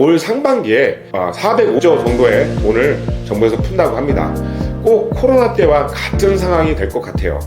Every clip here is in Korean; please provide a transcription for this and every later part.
올 상반기에 405조 정도의 돈을 정부에서 푼다고 합니다. 꼭 코로나 때와 같은 상황이 될 것 같아요.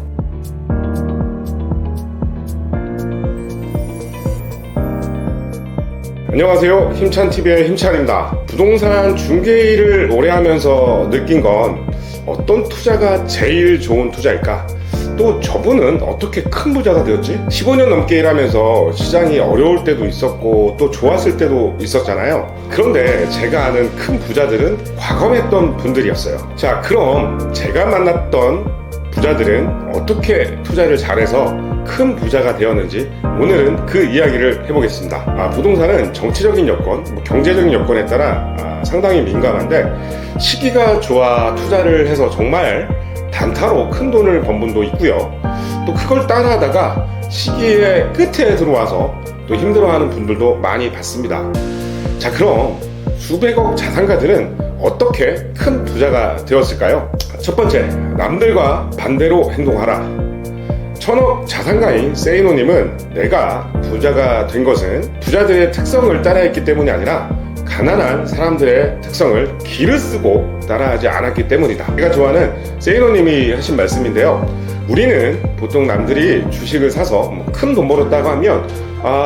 안녕하세요, 힘찬TV의 힘찬입니다. 부동산 중개 일을 오래 하면서 느낀 건 어떤 투자가 제일 좋은 투자일까? 또 저분은 어떻게 큰 부자가 되었지? 15년 넘게 일하면서 시장이 어려울 때도 있었고 또 좋았을 때도 있었잖아요. 그런데 제가 아는 큰 부자들은 과감했던 분들이었어요. 자, 그럼 제가 만났던 부자들은 어떻게 투자를 잘해서 큰 부자가 되었는지 오늘은 그 이야기를 해보겠습니다. 부동산은 정치적인 여건, 경제적인 여건에 따라 상당히 민감한데 시기가 좋아 투자를 해서 정말 단타로 큰 돈을 번 분도 있고요. 또 그걸 따라하다가 시기의 끝에 들어와서 또 힘들어하는 분들도 많이 봤습니다. 자, 그럼 수백억 자산가들은 어떻게 큰 부자가 되었을까요? 첫 번째, 남들과 반대로 행동하라. 천억 자산가인 세이노님은 내가 부자가 된 것은 부자들의 특성을 따라했기 때문이 아니라 가난한 사람들의 특성을 기를 쓰고 따라하지 않았기 때문이다. 제가 좋아하는 세이노님이 하신 말씀인데요. 우리는 보통 남들이 주식을 사서 큰 돈 벌었다고 하면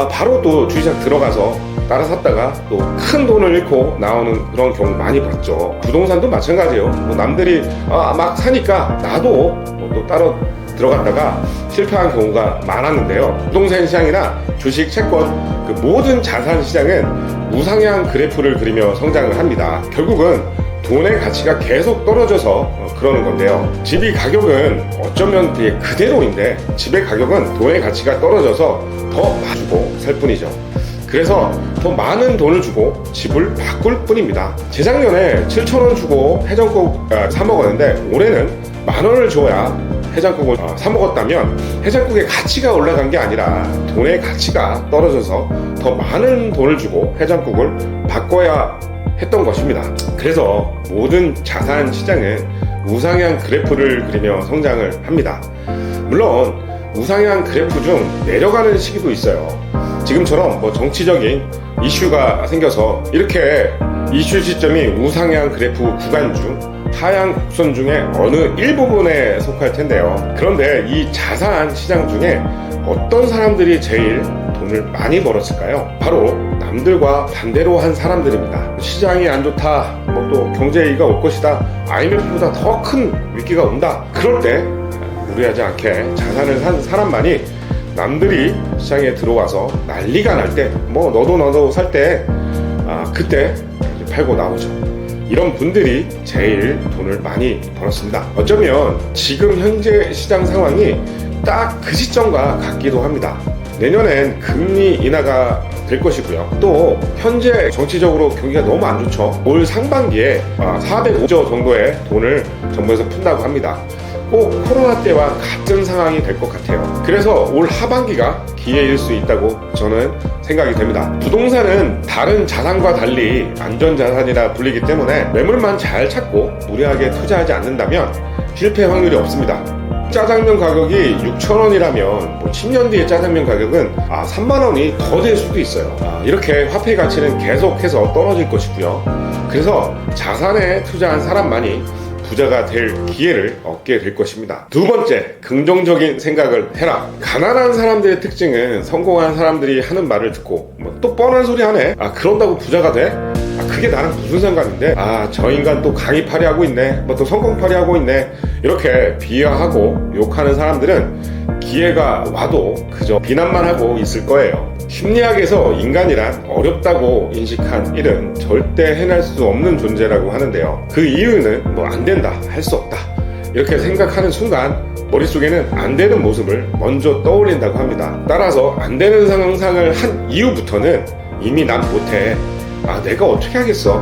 바로 또 주식시장 들어가서 따라 샀다가 또 큰 돈을 잃고 나오는 그런 경우 많이 봤죠. 부동산도 마찬가지예요. 남들이 막 사니까 나도 또 따라 들어갔다가 실패한 경우가 많았는데요. 부동산 시장이나 주식, 채권, 그 모든 자산 시장은 우상향 그래프를 그리며 성장을 합니다. 결국은 돈의 가치가 계속 떨어져서 그러는 건데요. 집이 가격은 어쩌면 그대로인데 집의 가격은 돈의 가치가 떨어져서 더 많이 주고 살 뿐이죠. 그래서 더 많은 돈을 주고 집을 바꿀 뿐입니다. 재작년에 7,000원 주고 해장국 사 먹었는데 올해는 10,000원을 줘야 해장국을 사 먹었다면 해장국의 가치가 올라간 게 아니라 돈의 가치가 떨어져서 더 많은 돈을 주고 해장국을 바꿔야 했던 것입니다. 그래서 모든 자산 시장은 우상향 그래프를 그리며 성장을 합니다. 물론 우상향 그래프 중 내려가는 시기도 있어요. 지금처럼 정치적인 이슈가 생겨서 이렇게 이슈 시점이 우상향 그래프 구간 중 하향 곡선 중에 어느 일부분에 속할 텐데요. 그런데 이 자산 시장 중에 어떤 사람들이 제일 돈을 많이 벌었을까요? 바로 남들과 반대로 한 사람들입니다. 시장이 안 좋다, 또 경제 위기가 올 것이다, IMF보다 더 큰 위기가 온다. 그럴 때 무리하지 않게 자산을 산 사람만이 남들이 시장에 들어와서 난리가 날 때, 너도 살 때, 그때 팔고 나오죠. 이런 분들이 제일 돈을 많이 벌었습니다. 어쩌면 지금 현재 시장 상황이 딱 그 시점과 같기도 합니다. 내년엔 금리 인하가 될 것이고요. 또 현재 정치적으로 경기가 너무 안 좋죠. 올 상반기에 405조 정도의 돈을 정부에서 푼다고 합니다. 꼭 코로나 때와 같은 상황이 될 것 같아요. 그래서 올 하반기가 기회일 수 있다고 저는 생각이 됩니다. 부동산은 다른 자산과 달리 안전자산이라 불리기 때문에 매물만 잘 찾고 무리하게 투자하지 않는다면 실패 확률이 없습니다. 짜장면 가격이 6,000원이라면 10년 뒤에 짜장면 가격은 3만원이 더 될 수도 있어요. 이렇게 화폐 가치는 계속해서 떨어질 것이고요. 그래서 자산에 투자한 사람만이 부자가 될 기회를 얻게 될 것입니다. 두 번째, 긍정적인 생각을 해라. 가난한 사람들의 특징은 성공한 사람들이 하는 말을 듣고 또 뻔한 소리 하네, 그런다고 부자가 돼? 그게 나랑 무슨 상관인데, 저 인간 또 강의팔이 하고 있네, 또 성공팔이 하고 있네, 이렇게 비하하고 욕하는 사람들은 기회가 와도 그저 비난만 하고 있을 거예요. 심리학에서 인간이란 어렵다고 인식한 일은 절대 해낼 수 없는 존재라고 하는데요. 그 이유는 안 된다, 할 수 없다, 이렇게 생각하는 순간 머릿속에는 안 되는 모습을 먼저 떠올린다고 합니다. 따라서 안 되는 상상을 한 이후부터는 이미 난 못해, 내가 어떻게 하겠어,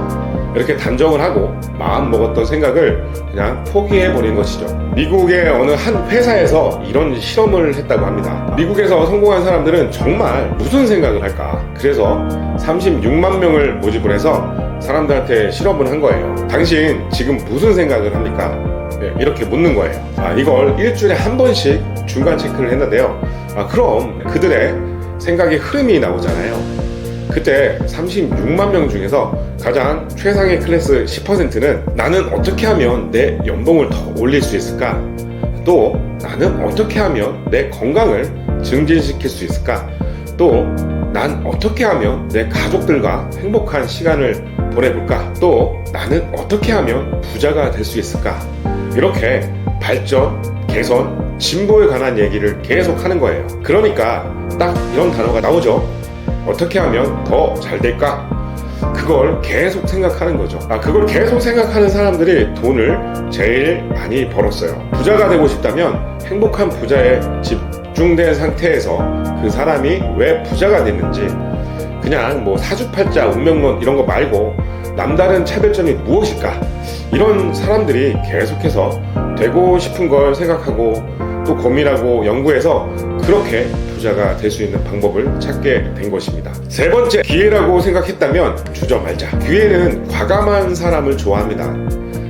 이렇게 단정을 하고 마음 먹었던 생각을 그냥 포기해버린 것이죠. 미국의 어느 한 회사에서 이런 실험을 했다고 합니다. 미국에서 성공한 사람들은 정말 무슨 생각을 할까? 그래서 36만 명을 모집을 해서 사람들한테 실험을 한 거예요. 당신 지금 무슨 생각을 합니까? 이렇게 묻는 거예요. 이걸 일주일에 한 번씩 중간 체크를 했는데요. 그럼 그들의 생각의 흐름이 나오잖아요. 그때 36만 명 중에서 가장 최상의 클래스 10%는 나는 어떻게 하면 내 연봉을 더 올릴 수 있을까? 또 나는 어떻게 하면 내 건강을 증진시킬 수 있을까? 또 난 어떻게 하면 내 가족들과 행복한 시간을 보내볼까? 또 나는 어떻게 하면 부자가 될 수 있을까? 이렇게 발전, 개선, 진보에 관한 얘기를 계속 하는 거예요. 그러니까 딱 이런 단어가 나오죠. 어떻게 하면 더 잘 될까? 그걸 계속 생각하는 거죠. 그걸 계속 생각하는 사람들이 돈을 제일 많이 벌었어요. 부자가 되고 싶다면 행복한 부자에 집중된 상태에서 그 사람이 왜 부자가 됐는지, 그냥 뭐 사주팔자, 운명론 이런 거 말고 남다른 차별점이 무엇일까? 이런 사람들이 계속해서 되고 싶은 걸 생각하고 또 고민하고 연구해서 그렇게 부자가 될 수 있는 방법을 찾게 된 것입니다. 세 번째, 기회라고 생각했다면 주저 말자. 기회는 과감한 사람을 좋아합니다.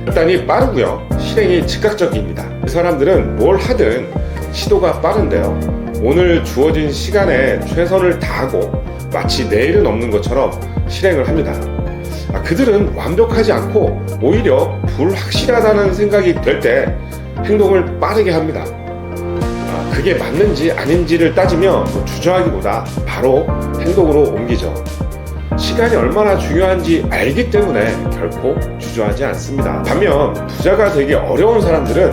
일단이 빠르고요. 실행이 즉각적입니다. 이 사람들은 뭘 하든 시도가 빠른데요. 오늘 주어진 시간에 최선을 다하고 마치 내일은 없는 것처럼 실행을 합니다. 그들은 완벽하지 않고 오히려 불확실하다는 생각이 들 때 행동을 빠르게 합니다. 그게 맞는지 아닌지를 따지며 주저하기보다 바로 행동으로 옮기죠. 시간이 얼마나 중요한지 알기 때문에 결코 주저하지 않습니다. 반면 부자가 되기 어려운 사람들은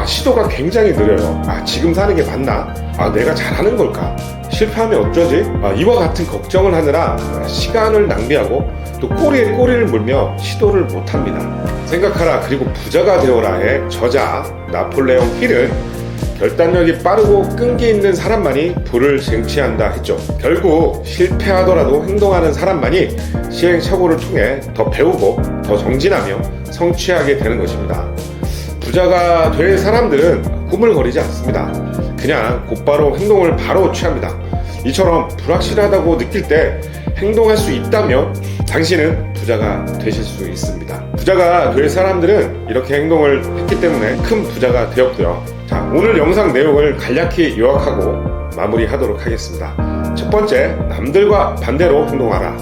시도가 굉장히 느려요. 지금 사는 게 맞나? 내가 잘하는 걸까? 실패하면 어쩌지? 이와 같은 걱정을 하느라 시간을 낭비하고 또 꼬리에 꼬리를 물며 시도를 못합니다. 생각하라 그리고 부자가 되어라의 저자 나폴레옹 힐은 결단력이 빠르고 끈기 있는 사람만이 부를 쟁취한다 했죠. 결국 실패하더라도 행동하는 사람만이 시행착오를 통해 더 배우고 더 정진하며 성취하게 되는 것입니다. 부자가 될 사람들은 꾸물거리지 않습니다. 그냥 곧바로 행동을 바로 취합니다. 이처럼 불확실하다고 느낄 때 행동할 수 있다면 당신은 부자가 되실 수 있습니다. 부자가 될 사람들은 이렇게 행동을 했기 때문에 큰 부자가 되었고요. 자, 오늘 영상 내용을 간략히 요약하고 마무리하도록 하겠습니다. 첫 번째, 남들과 반대로 행동하라.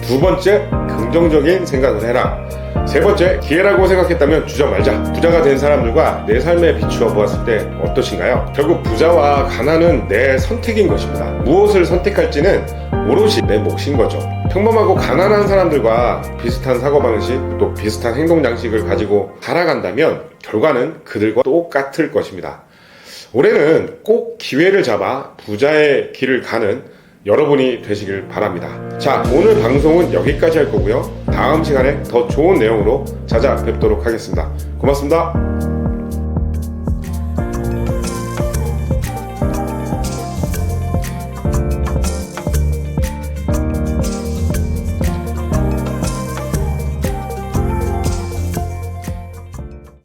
두 번째, 긍정적인 생각을 해라. 세 번째, 기회라고 생각했다면 주저 말자. 부자가 된 사람들과 내 삶에 비추어 보았을 때 어떠신가요? 결국 부자와 가난은 내 선택인 것입니다. 무엇을 선택할지는 오롯이 내 몫인 거죠. 평범하고 가난한 사람들과 비슷한 사고방식, 또 비슷한 행동장식을 가지고 살아간다면 결과는 그들과 똑같을 것입니다. 올해는 꼭 기회를 잡아 부자의 길을 가는 여러분이 되시길 바랍니다. 자, 오늘 방송은 여기까지 할 거고요. 다음 시간에 더 좋은 내용으로 찾아뵙도록 하겠습니다. 고맙습니다.